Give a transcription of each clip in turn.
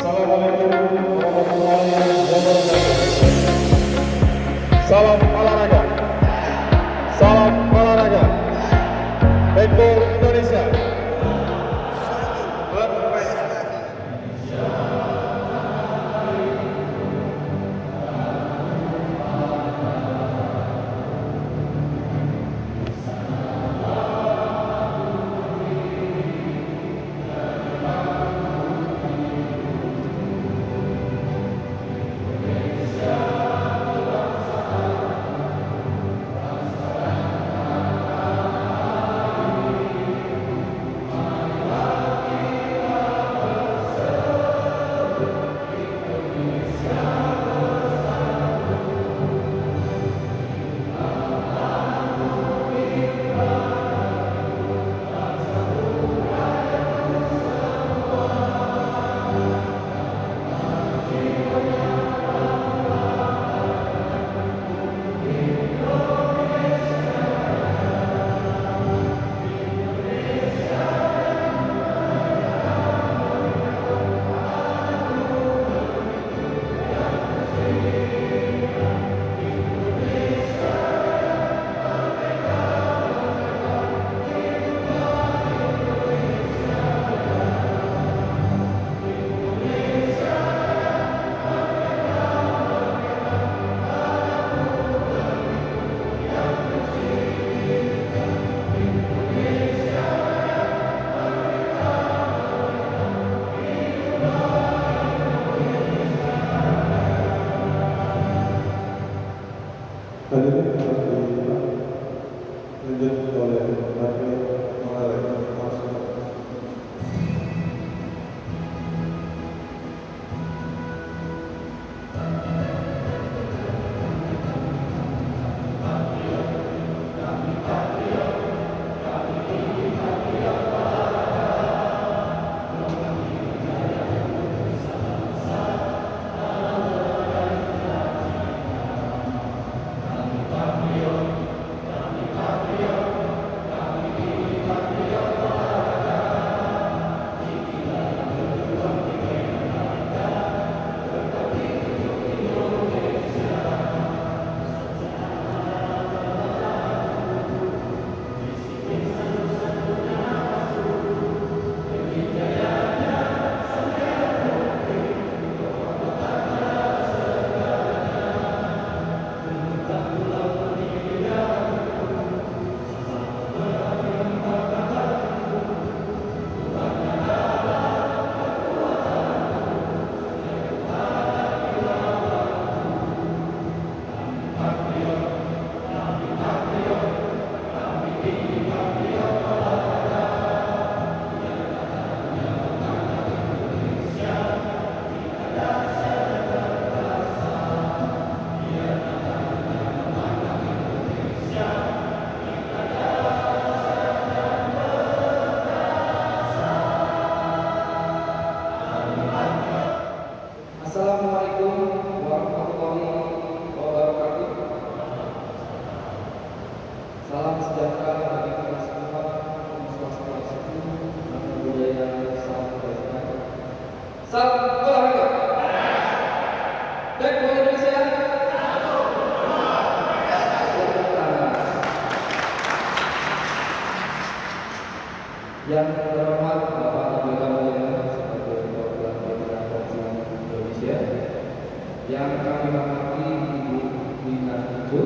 Assalamualaikum warahmatullahi wabarakatuh. Salam olahraga. Salam olahraga. Handball Indonesia. Hadirin dilanjut oleh Wakil Mengarah Masuk. Assalamualaikum warahmatullahi wabarakatuh. Salam sejahtera bagi kita semua, Swastiastu, Namo Buddhaya, salam kebajikan. Salam olahraga. Baik, Bola Indonesia. Yang terhormat Bapak Ibu Kamulya sebagai perwakilan pimpinan Provinsi Indonesia, yang kami hormati Ibu Nina Ijo,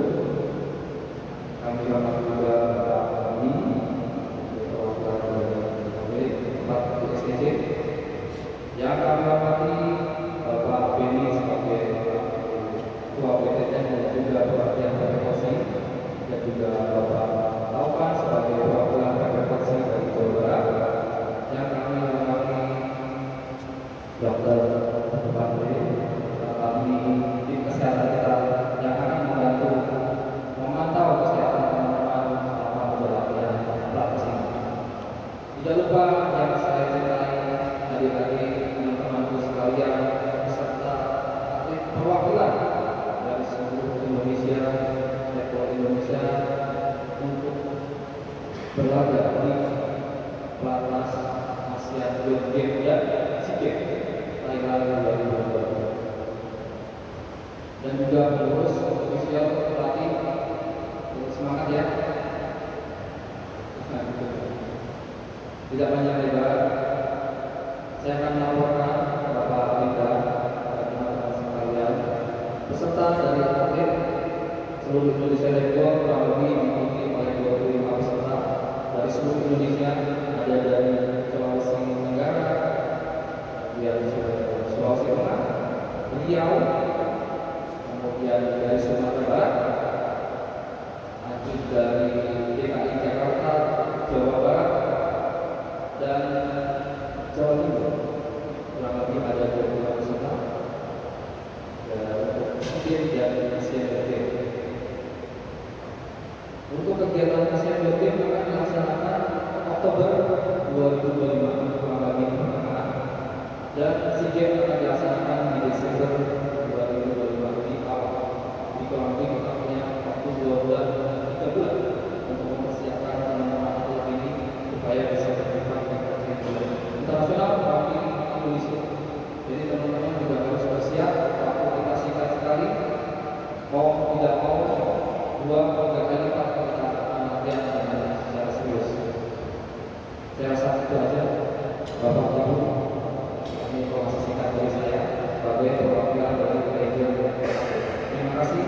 kami hormati juga Bapak Andi sebagai perwakilan dari tempat STJ, yang kami hormati Bapak Beni sebagai Ketua PTN dan juga perwakilan PPKOSI, dan juga Bapak Taufan sebagai perwakilan PPKOSI dari Jawa Barat, yang kami hormati Dr. Bupati, kami tim kesehatan kita yang akan membantu memantau kesehatan teman-teman selama berlatihan praktis ini. Tidak lupa yang saya cintai adik-adik teman-temanku sekalian beserta atlet perwakilan dari seluruh Indonesia, Netball Indonesia, untuk berlaga di pelatnas ASEAN Youth Games ya, SEA Games Thailand juga pengurus ofisial pelatih. Semangat ya. Nah, tidak banyak lebar, saya akan melaporkan Bapak Linda dan teman-teman sekalian peserta dari atlet seluruh Indonesia Lektor kurang lebih diikuti oleh 25 peserta dari seluruh Indonesia, ada dari Sulawesi Tenggara, kemudian Sulawesi Tengah, Riau, kemudian dari Sumatera Barat, lanjut dari DKI Jakarta, Jawa Barat, dan Jawa Timur. Kurang lebih ada 22 peserta dan Asian Games. Untuk kegiatan Asian Games akan dilaksanakan Oktober 2025 kurang lebih pertengahan, dan SEA Games akan dilaksanakan di Desember 2025 di awal. Di kurang lebih kita punya waktu 2 bulan dan 3 bulan untuk mempersiapkan teman-teman atlet ini supaya bisa terlibat di Asian Games internasional mewakili Indonesia. Jadi teman-teman juga harus bersiap, waktu kita singkat sekali, mau tidak mau 2-3 kali lipat kita latihan dengan secara serius. Saya rasa itu aja, Bapak Ibu. Ini informasi singkat dari saya sebagai perwakilan dari region. Terima kasih.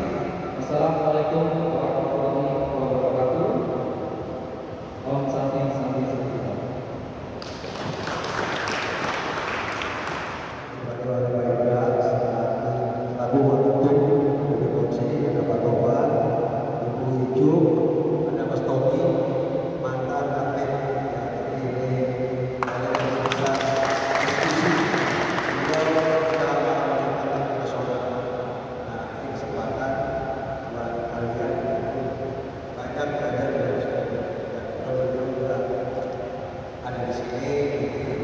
Assalamualaikum warahmatullahi wabarakatuh. Om Santi Santi Santi. Ada Mas Tommy, mantan atlet ini bisa diskusi nasional. Nah, ini kesempatan buat kalian banyak belajar dari juga ada di sini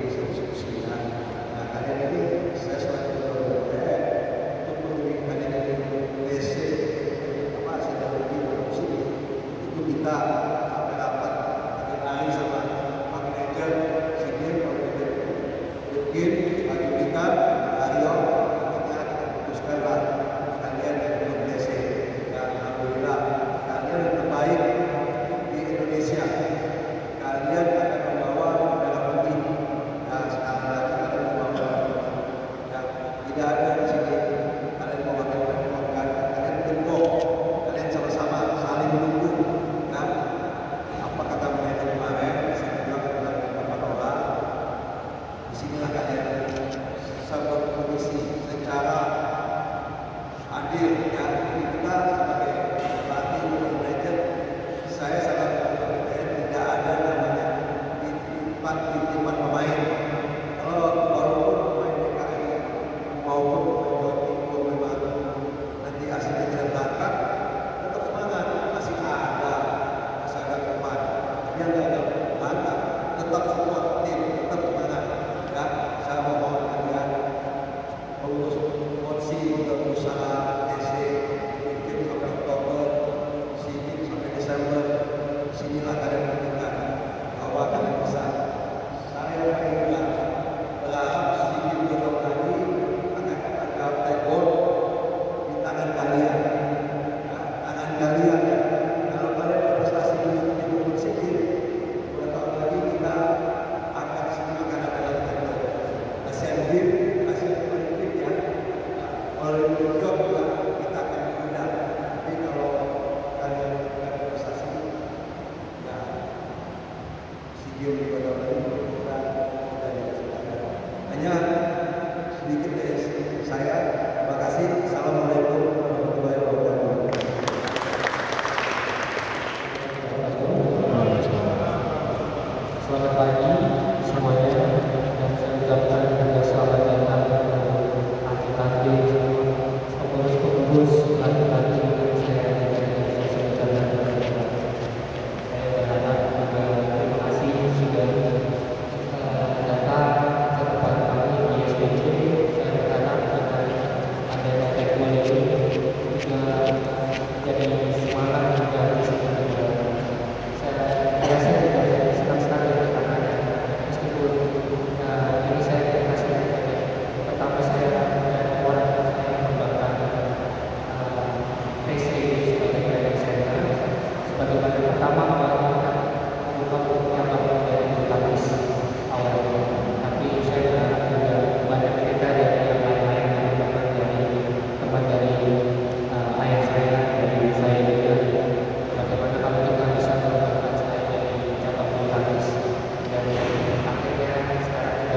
bisa diskusi. Nah, kalian ini saya selalu untuk memberikan ini basic apa sudah lebih sini itu kita sampai dapat dikenali sama Pak Manajer Sigim, Pak Manajer Mungkin Pak Julika, Aryo, kita putuskanlah kalian yang berprestasi. Dan alhamdulillah kalian yang terbaik di Indonesia. Kalian akan membawa medali putih. Nah, sekarang lagi kalian membawa yang tidak ada di sini. Kalian mewakilkan, kalian bentuk, kalian sama-sama saling mendukung. Nah, apa kata manajer kemarin? Saya bilang dengan beberapa orang, disinilah kalian berkompetisi secara adil. Ya, kita sebagai pelatih manajer, saya sangat berkomitmen tidak ada namanya titipan pemain. Kalau walaupun pemain DKI maupun pemain Jawa Timur memang nanti hasilnya tidak berangkat, tetap semangat, masih ada teman yang tidak berangkat, tetap semua tim tetap semangat. Ya, saya mohon kalian pengurus konsi juga berusaha TC mungkin sampai Oktober, sini sampai Desember, sinilah kalian menunjukkan bahwa kalian bisa. Saya juga berharap sedikit berdoa lagi akan ada tekor di tangan kalian. Nah, tangan kalian ya. Kalau kalian berprestasi di Bukit Sikir, beberapa tahun lagi kita akan akan ada tekor. Asian Games, Asian Olympic ya. Olympic Job juga kita akan diundang. Tapi kalau kalian berprestasi, ya SEA Games juga tahun lagi kita dipersilakan. Hanya sedikit dari saya. Terima kasih. Assalamualaikum warahmatullahi wabarakatuh. Selamat pagi semuanya, dan saya ucapkan juga selamat datang atlet-atlet, pengurus-pengurus, atlet-atlet yang saya sebutkan tadi. Saya berharap juga terima kasih sudah datang ke tempat kami di SPC. Saya berharap dengan adanya teknologi juga jadi semangat juga di sini. Saya rasa juga senang sekali karena meskipun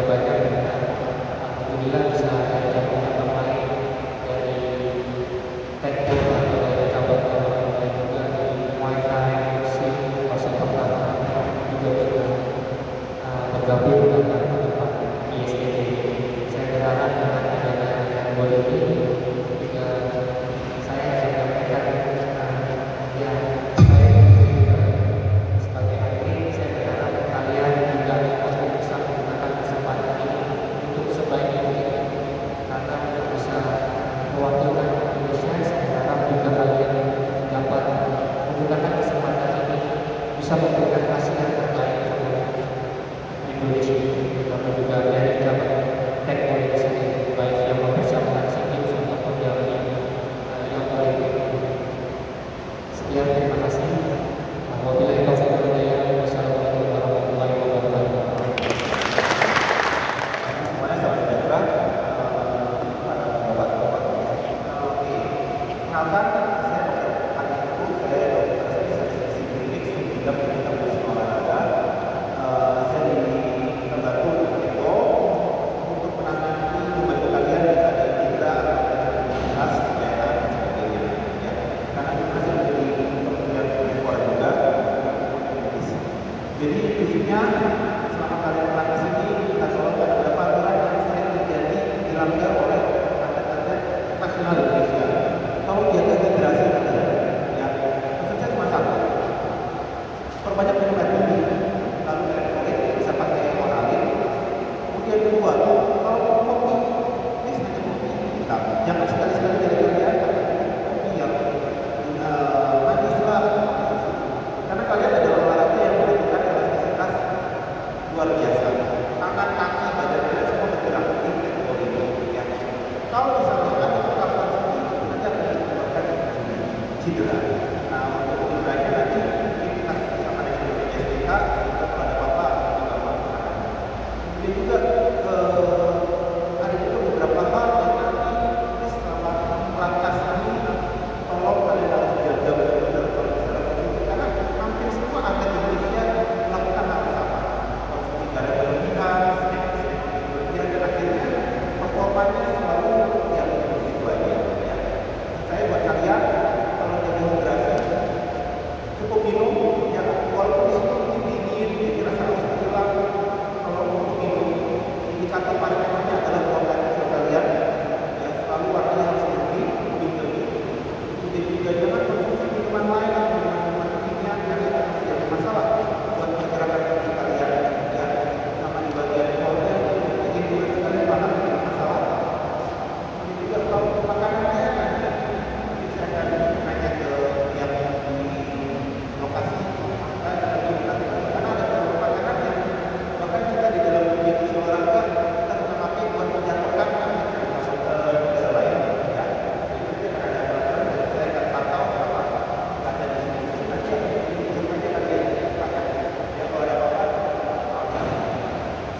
banyak dan alhamdulillah bisa ada cabang-cabang lain dari taekwondo atau dari cabang-cabang lain juga dari Muay Thai, boxing, sepak bola juga sudah bergabung dengan teman-teman ISTJ. Saya berharap dengan adanya handball ini juga saya akan menyampaikan yang saya juga sebagai atlet, saya berharap kalian juga akan bisa menggunakan kesempatan ini untuk sebaik mungkin karena untuk bisa mewakilkan Indonesia. Saya harap juga kalian dapat menggunakan kesempatan ini bisa memberikan hasil yang terbaik untuk Indonesia, terutama juga dari cabang taekwondo sendiri, baik yang mempersiapkan SEA Games ataupun yang Olimpik. Sekian, terima kasih. Wabillahi taufiq wal hidayah. Wassalamualaikum warahmatullahi wabarakatuh. Semuanya salam sejahtera. Para bapak-bapak. Oke. Kenalkan, saya hari itu saya dokter spesialis klinik bidang medis olahraga. Saya di Tembaku Itu untuk menangani membantu kalian jika ada cedera atau komunitas, daerah dan sebagainya. Ya. Karena kita sudah menjadi pekerjaan orang juga. Jadi prinsipnya selama kalian datang ke sini kita selalu ada beberapa aturan yang sering terjadi dilanggar oleh atlet-atlet nasional Indonesia. Tolong jaga hidrasi kalian. Ya, maksudnya cuma satu. Perbanyak minum air putih. Lalu kalian bisa pakai oralin. Kemudian kedua, kalau kopi, ini sengaja kopi hitam. Jangan sekali-sekali dari kalian pakai kopi yang manis lah. Karena kalian ada olahraga yang membutuhkan elastisitas luar biasa. Tangan, kaki, badan kalian semua bergerak di teknologi ini. Ya. Kalau misalnya ada kekakuan seperti itu, nanti akan menyebabkan cedera. Nah, untuk cederanya nanti mungkin kita sama dengan SDK, kita kalau ada apa-apa, kita lakukan. Kemudian juga ada juga beberapa hal yang nanti selama pelatnas ini tolong kalian harus jaga benar-benar kalau misalnya kondisi, karena hampir semua atlet Indonesia melakukan hal yang sama. Konsumsi garam berlebihan, snack dan akhirnya performanya selalu yang begitu aja. Ya. Saya buat kalian kalau jadi hidrasi cukup minum, ya walaupun di situ mungkin dingin, jadi rasa haus hilang. Kalau untuk minum, indikator parameternya adalah blood pressure kalian. Ya, selalu warnanya harus lebih tinggi. Kemudian juga jangan konsumsi minuman lain atau minuman kimia karena itu akan menjadi masalah buat pergerakan tubuh kalian. Ya, sama di bagian bawahnya, jadi buat sekalian malah menjadi masalah. Kemudian juga kalau makanannya nanti saya akan nanya ke yang di lokasi karena ada beberapa makanan yang bahkan kita di dalam kompetisi olahraga kita bisa pakai buat menjatuhkan masuk ke desa lain. Ya, itu kan ada peraturan dan saya akan pantau apa ada di sini. Nanti semuanya kalian pakai. Ya, kalau ada apa-apa.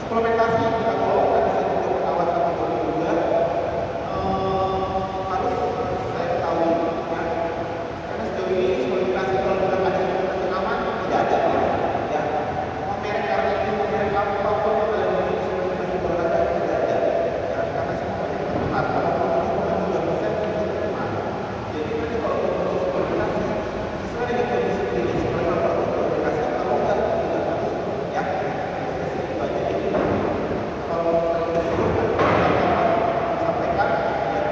Suplementasi kita tolong karena saya juga pengawas kategori juga harus saya ketahui. Ya, karena sejauh ini suplementasi kalau bilang ada suplementasi aman tidak ada. Ya, mau merek karena itu mau merek apapun yang kalian beli suplementasi olahraga tidak ada. Ya, karena semua banyak tercemar. Kalau itu 3% itu tercemar. Jadi nanti kalau kita suplementasi sesuai dengan kondisi klinis mereka perlu suplementasi, kalau enggak tidak harus. Ya, itu aja. Jadi kalau kalian disuruh sampaikan ya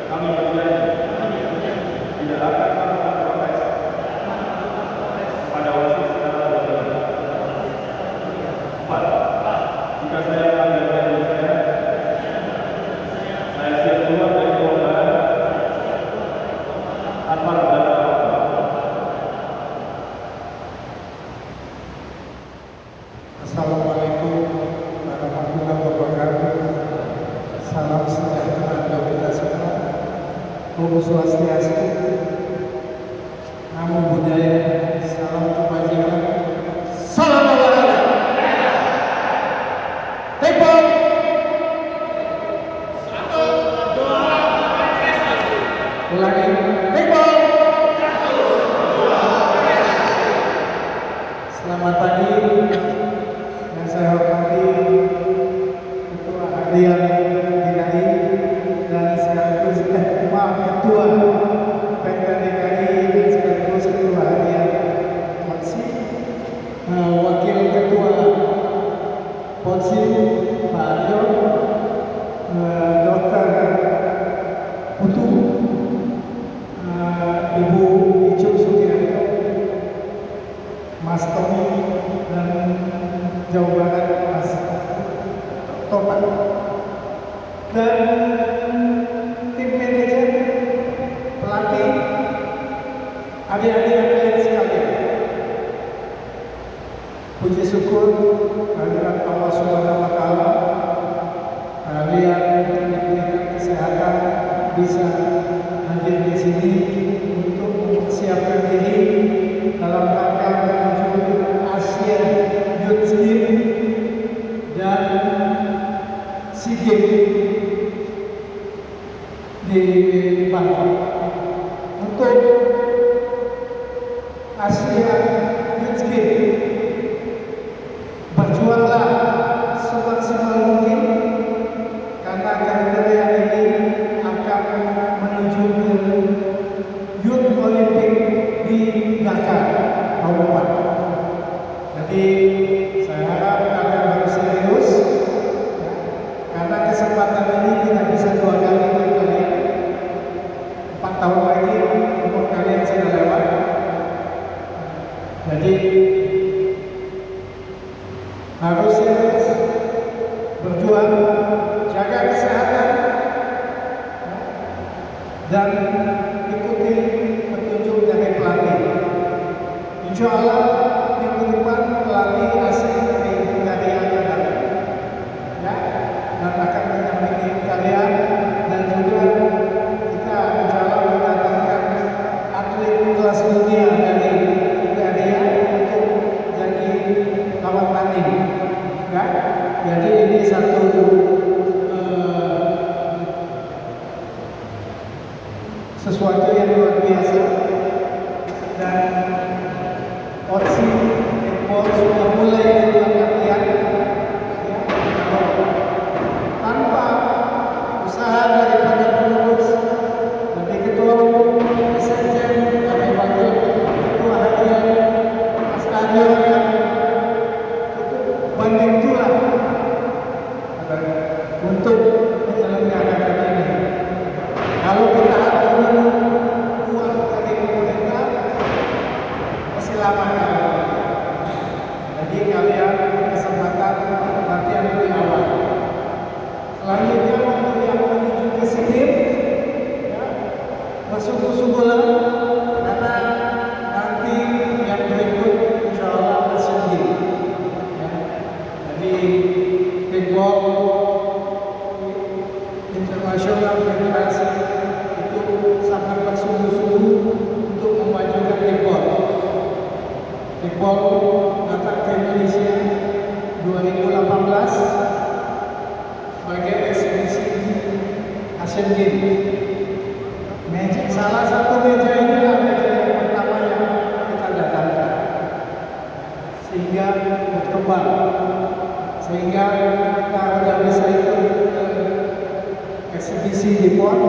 Kami berjanji tidak akan melakukan protes pada wasit secara berlebihan. 4. Jika saya melanggar janji saya siap keluar dari keluarga tanpa ada apa-apa. Assalamualaikum warahmatullahi wabarakatuh. Salam sejahtera untuk kita semua. Om Swastiastu, Namo Buddhaya, Salam Kebajikan, Salam Olahraga. Tempo. Ulangi. Tempo. Selamat pagi. Yang saya hormati Ketua Harian DKI dan sekaligus Ketua Pemda DKI dan sekaligus Ketua Harian Ponsi, Wakil Ketua Ponsi Pak Aryo, Dr. Putu, Ibu Icuk Sugiarto, Mas Tommy, dan Jawa Barat Mas Topan, dan tim manajer, pelatih, adik-adik atlet sekalian. Puji syukur kehadirat Allah Subhanahu wa Ta'ala, kalian diberikan kesehatan bisa hadir di sini untuk mempersiapkan diri dalam rangka menuju Asian Youth Games dan SEA Games di Bangkok. Untuk Asia Youth Games, berjuanglah semaksimal mungkin karena kriteria ini akan menuju ke Youth Olympic di Dhaka tahun depan. Jadi saya harap kalian harus serius, ya, karena kesempatan ini tidak bisa dua kali buat kalian. 4 tahun lagi umur kalian sudah lewat. Jadi harus serius, berjuang, jaga kesehatan, dan ikuti petunjuk dari pelatih. Insya Allah minggu depan pelatih asing dari Bulgaria akan datang, ya, dan akan mendampingi kalian, dan juga kita insya Allah mendatangkan atlet kelas dunia dari Bulgaria untuk jadi lawan tanding, ya. Jadi ini satu sesuatu yang luar biasa, dan Orsi Ekpor sudah mulai membuat latihan, ya, tanpa usaha daripada pengurus, dari ketua umum, dari sekjen, dari wakil ketua harian Mas Aryo yang cukup banyak tulah untuk menyelenggarakan ini. Kalau kita ada uang dari pemerintah, masih lama kalian. Jadi kalian kesempatan latihan lebih awal. Selanjutnya untuk yang menuju ke sini, ya, bersungguh-sungguhlah, karena nanti yang berikut insya Allah Asian Games, ya. Jadi kickball internasional federasi itu sangat bersungguh-sungguh untuk memajukan kickball. Kickball datang ke Indonesia 2018 sebagai eksibisi Asian Games. Salah satu meja inilah meja yang pertama yang kita datangkan, sehingga berkembang, sehingga kita sudah bisa ikut ke eksibisi di PON,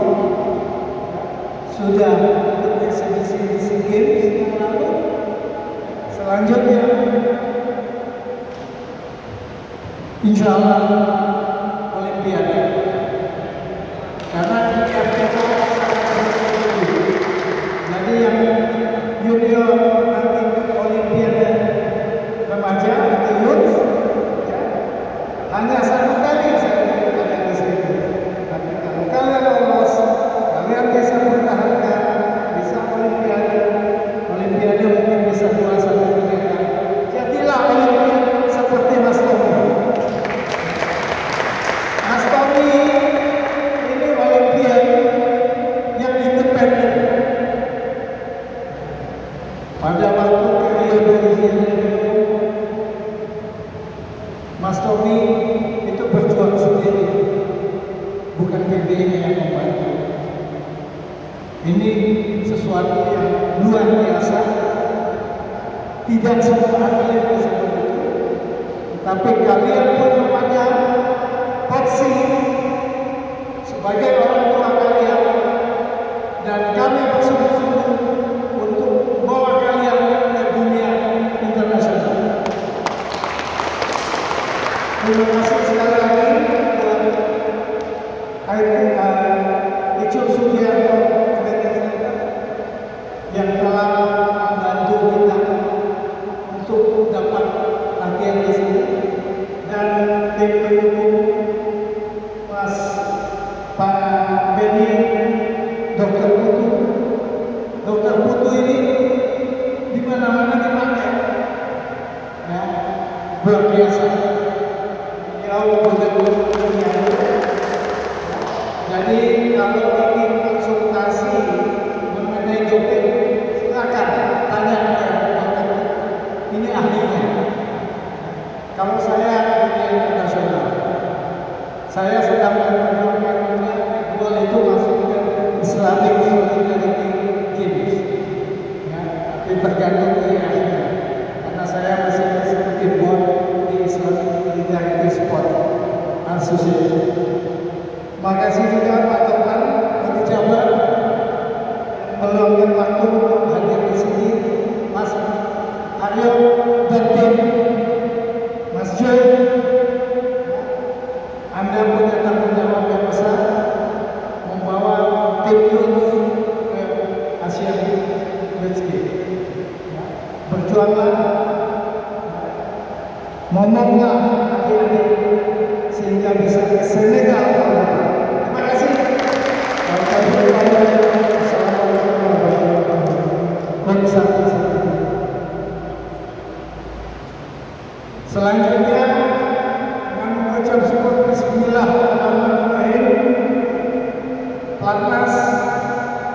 sudah ikut eksibisi di SEA Games yang lalu. Selanjutnya, insya Allah Olimpiade, karena kita jadi yang junior nanti Olimpiade remaja atau youth, ya, hanya satu kali saya ada di situ. Tapi kalau kalian lolos, kalian bisa bertahankan, bisa Olimpiade mungkin bisa 2 sampai 3 kali. Jadilah Olimpiade seperti Mas Tommy. bukan PBI yang membantu. Ini sesuatu yang luar biasa. Tidak semua atlet bisa begitu, tapi kalian punya banyak porsi sebagai orang tua kalian, dan kami bersungguh-sungguh untuk membawa kalian ke dunia internasional. Terima kasih sekali lagi buat Icuk Sugiarto yang telah membantu kita untuk dapat latihan di sini, dan tim pendukung Mas Pak Benny, Dokter Putu. Dokter Putu ini di mana-mana dipakai, ya, luar biasa. Beliau benar-benar biasa. Jadi kalau ingin konsultasi mengenai doping, silakan tanya ke dokter. Ini ahlinya. Kalau saya dunia internasional, saya sedang memperjuangkannya boleh itu masuk ke Islamic Solidarity Games, ya, tapi tergantung dari ahlinya. Karena saya masih seperti board di Islamic Solidarity Sport Association. Makasih juga Pak Topan dari Jabar meluangkan waktu untuk hadir di sini. Mas Aryo dan tim, Mas Joy, Anda punya tanggung jawab yang besar membawa tim youth ke Asia Youth Games. Berjuanglah, ngomonglah adik-adik sehingga bisa ke Senegal. Terima kasih. Assalamualaikum warahmatullahi wabarakatuh. Selanjutnya dengan mengucap syukur Bismillahirrahmanirrahim, Platnas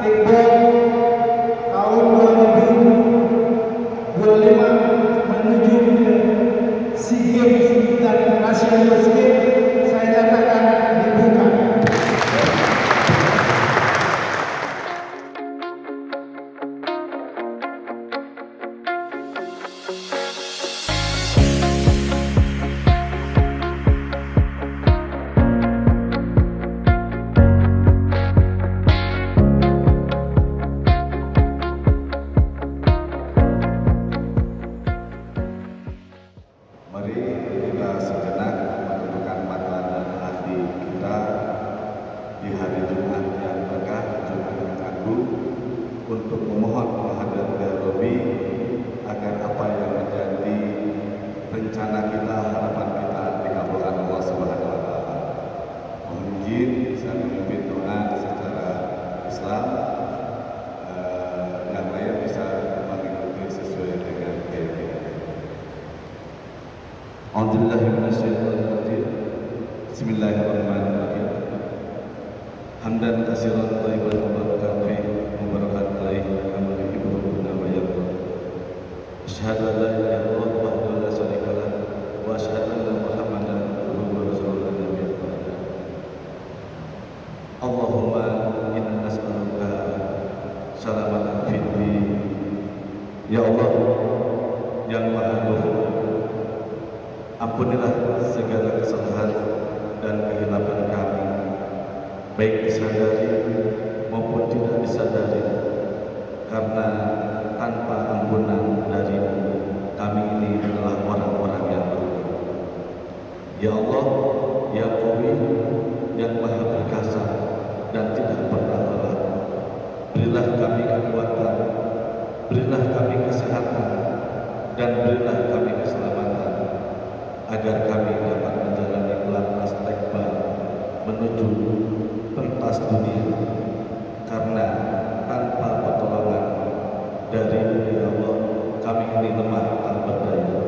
Kickball tahun 2025 menuju SEA Games dan Asian Youth Games saya nyatakan dibuka. Mari kita sejenak menundukkan mata dan hati kita di hari Jumat yang berkah, Jumat yang agung, untuk memohon kehadirat Ya Rabbi agar apa yang menjadi rencana kita, harapan kita dikabulkan Allah Subhanahu wa taala. Mohon izin saya memimpin doa secara Islam, yang lain bisa mengikuti sesuai dengan keyakinan. A'udzubillahiminasyaitonirrajim. Bismillahirrahmanirrahim. Hamdan katsiran thayyiban mubarakan fi mubarakan alaihi kama yuhibbu rabbuna wa yarda. Asyhadu an la ilaha illallah wahdahu la syarika lah wa asyhadu anna Muhammadan abduhu wa rasuluhu nabiyyu ba'da. Allahumma inna nas'aluka salamatan fid din. Ya Allah yang Maha Ghafur, ampunilah segala kesalahan dan kehilapan kami, baik disadari maupun tidak disadari, karena tanpa ampunan dari-Mu kami ini adalah orang-orang yang merugi. Ya Allah, yang Qawi, yang Maha Perkasa dan tidak pernah lelah, berilah kami kekuatan, berilah kami kesehatan, dan berilah kami keselamatan, agar kami dapat menjalani pelatnas tekbal menuju pentas dunia, karena tanpa pertolongan dari Ya Allah kami ini lemah tak berdaya.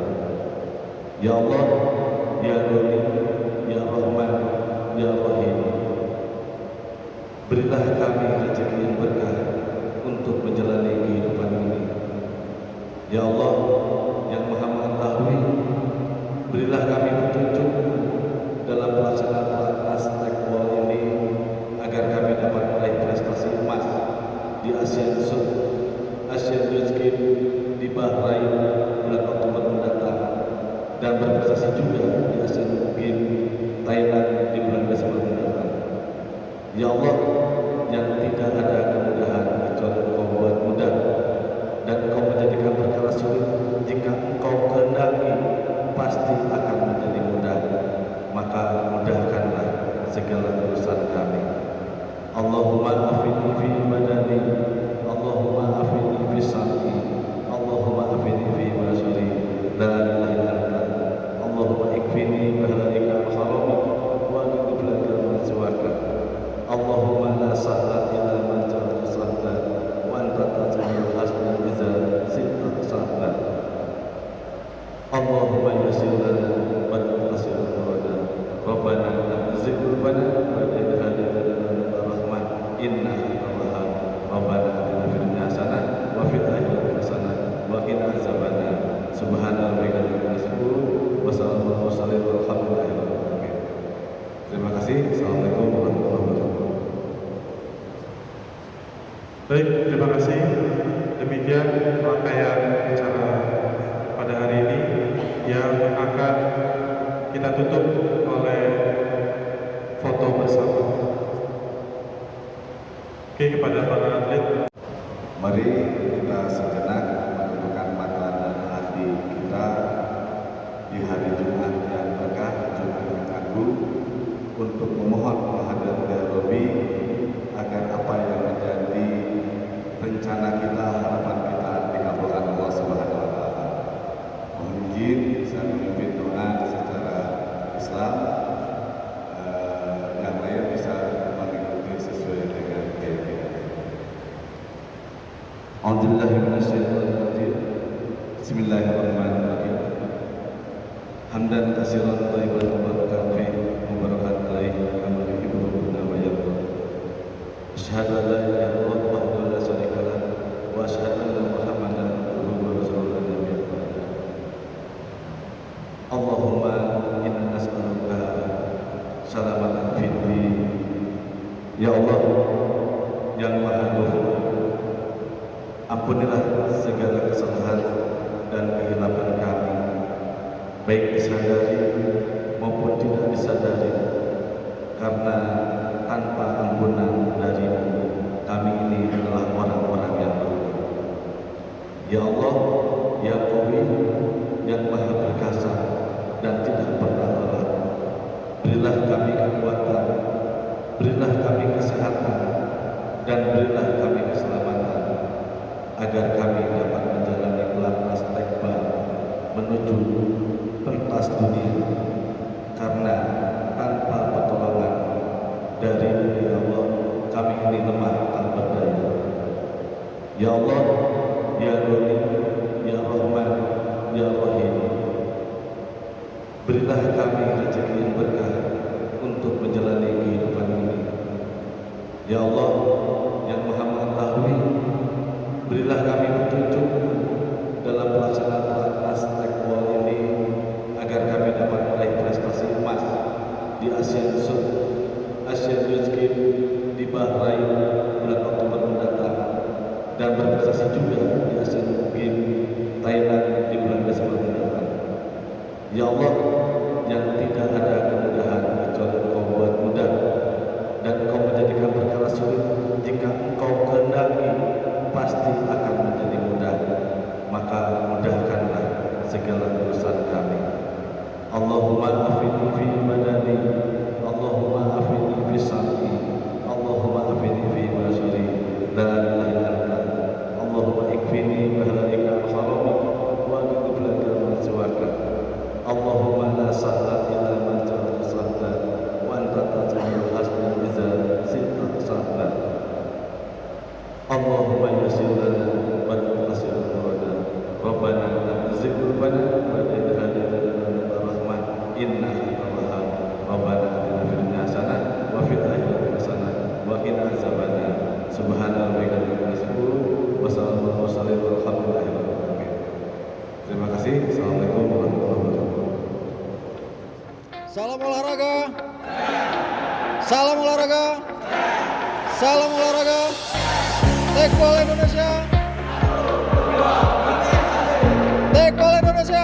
Ya Allah, Ya Ghani, Ya Rahman, Ya Rahim, berilah kami rezeki yang berkah untuk menjalani kehidupan ini. Ya Allah yang Maha Mengetahui, berilah kami petunjuk dalam pelaksanaan pelatnas tekbal ini Ya Allah, yang tidak ada kemudahan kecuali Engkau buat mudah, dan Engkau menjadikan perkara sulit jika Engkau kehendaki pasti akan menjadi mudah. Maka mudahkanlah segala urusan kami. Allahumma afini fi badani, Allahumma afini fi sam'i, Allahumma afini fi basari, la ilaha illa anta. Allahumma ikfini bahlaika al-harami wa aqib laka min siwaka. Allahumma la sahla illa ma ja'alta sahla wa anta taj'alul hazna idza shi'ta sahla. Allahumma yassir lana wa la tu'assir lana. Rabbana la tuzigh qulubana ba'da idh hadaytana wa hab lana innaka antal wahhab. Rabbana atina fid dunya hasanah wa fil akhirati hasanah wa qina azabannar. Subhana rabbika rabbil izzati amma yasifun wa salamun alal mursalin walhamdulillahi rabbil alamin. Terima kasih. Assalamualaikum warahmatullahi wabarakatuh. Baik, terima kasih. Demikian rangkaian acara pada hari ini yang akan kita tutup oleh foto bersama. Oke, kepada para atlet, Mari kita sejenak menundukkan mata dan hati kita di hari Jumat yang berkah, Jumat yang agung, untuk memohon kehadirat Ya Rabbi agar apa yang menjadi rencana kita, harapan kita dikabulkan Allah Subhanahu wa taala. Mohon izin saya memimpin doa secara Islam, yang lain bisa mengikuti sesuai dengan keyakinan. A'udzubillahi minasyaitonir rajim. Bismillahirrahmanirrahim. Hamdan katsiran thayyiban mubarakan fi mubarakan alaihi kama yuhibbu rabbuna wa yarda. Asyhadu an la ilaha illallah wahdahu la syarika lah wa asyhadu anna Muhammadan abduhu wa rasuluhu nabiyyu ba'da. Allahumma inna nas'aluka salamatan fid din. Ya Allah yang Maha Ghafur, ampunilah segala kesalahan dan kehilapan kami, baik disadari maupun tidak disadari, karena tanpa ampunan dari-Mu kami ini adalah orang-orang yang merugi. Ya Allah, Ya Qawi, yang Maha Perkasa dan tidak pernah lelah, berilah kami kekuatan, berilah kami kesehatan, dan berilah kami keselamatan, agar kami dapat menjalani pelatnas tekbal menuju pentas dunia, karena tanpa pertolongan dari Ya Allah kami ini lemah tak berdaya. Ya Allah, Ya Ghani, Ya Rahman, Ya Rahim, berilah kami rezeki yang berkah untuk menjalani kehidupan ini. Ya Allah yang Maha Mengetahui, berilah kami petunjuk dalam pelaksanaan pelatnas tekbal ini, agar kami dapat meraih prestasi emas di Asian Youth Games di Bahrain bulan Oktober mendatang, dan berprestasi juga di Asian Games Thailand di bulan Desember mendatang. Ya Allah, yang tidak ada kemudahan kecuali Engkau buat mudah, dan Engkau menjadikan perkara sulit jika Engkau kehendaki pasti akan menjadi mudah. Maka mudahkanlah segala urusan kami. Allahumma afini fi badani, Allahumma afini fi sam'i, Allahumma afini fi basari, la ilaha illa anta. Allahumma ikfini bahlaika al-harami wa aqib laka min siwaka. Allahumma la sahla illa ma ja'alta sahla wa anta taj'alul hazna idza shi'ta sahla. Allahumma yassir lana wa la tu'assir lana. Rabbana la tuzigh qulubana ba'da idh hadaytana wa hab lana innaka antal wahhab. Rabbana atina fid dunya hasanah wa fil akhirati hasanah wa qina azabannar. Subhana rabbika rabbil izzati amma yasifun wa salamun alal mursalin walhamdulillahi rabbil alamin. Terima kasih. Assalamualaikum warahmatullahi wabarakatuh. Salam olahraga. Salam olahraga. Salam olahraga. Tekbal Indonesia. Tekbal Indonesia.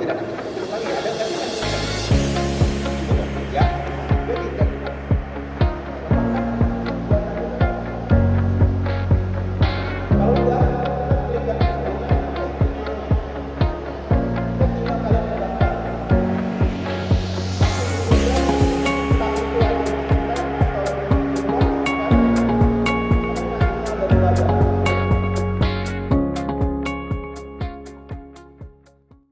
silakan.